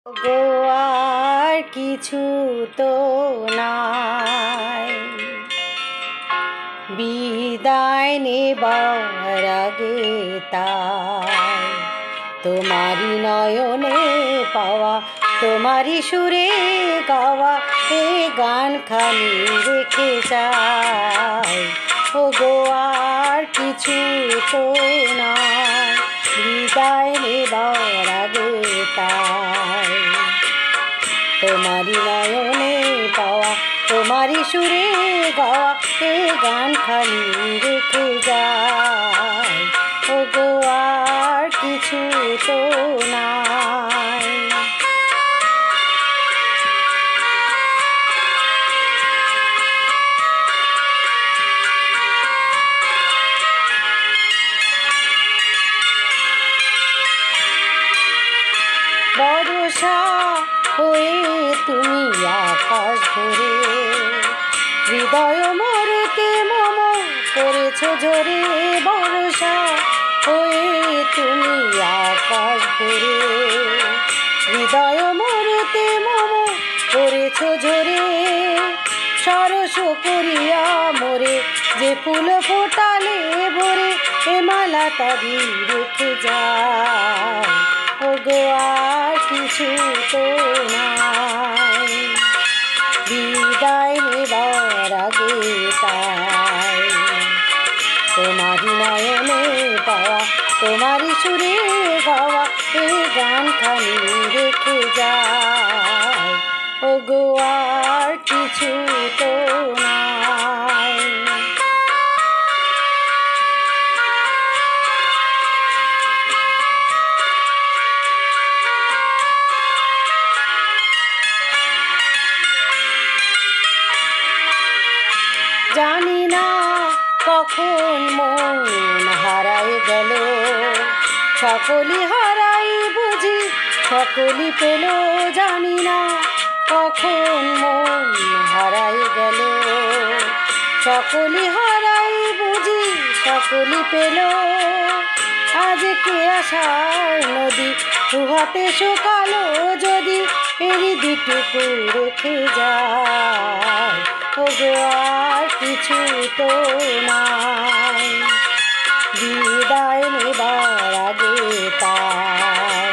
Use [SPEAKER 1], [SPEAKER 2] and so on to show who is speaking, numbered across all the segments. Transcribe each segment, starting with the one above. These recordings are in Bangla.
[SPEAKER 1] গো আর কিছু তো নাই, বিদায় নেবার আগে তাই তোমারি নয়নে পাওয়া, তোমারি সুরে গাওয়া এ গানখানি রেখে যাই। ও গো আর কিছু তো নাই, বিদায় নেবার আগে তাই তোমারি নয়নে পাওয়া, তোমারি সুরে গাওয়া এ গানখানি রেখে যাই। ও গো আর কিছু তো নাই। বর্ষা হয়ে তুমি আকাশ ভরে, হৃদয় মরতে মম করেছ ঝরে। বর্ষা হয়ে তুমি আকাশ ভরে, হৃদয় মরতে মম করেছ ঝরে। সরস করিয়া মোরে যে ফুল ফোটালে ভরে, এ মালা তারি রেখে যায়। ও গো আর কিছু তো নাই, বিদায় নেবার আগে তাই তোমারি নয়নে পাওয়া, তোমারি সুরে গাওয়া এ গানখানি রেখে যায়। ও গো আর কিছু তো নাই। জানি না কখন মন হারায় গেল, সকলই হারাই বুঝি সকলই পেল। জানি না কখন মন হারায় গেল, সকলই হারাই বুঝি সকলই পেল। আজকে আশার নদী দুহাতে শুকালো যদি, এরই দুটুকু রেখে যায়। ও গো আর কিছু তো নাই, বিদায় নেবার আগে তাই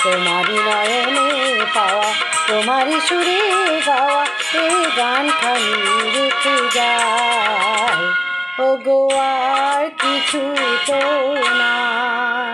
[SPEAKER 1] তোমারি নয়নে পাওয়া, তোমারি সুরে গাওয়া এ গানখানি রেখে যায়। ও গো আর কিছু তো নাই।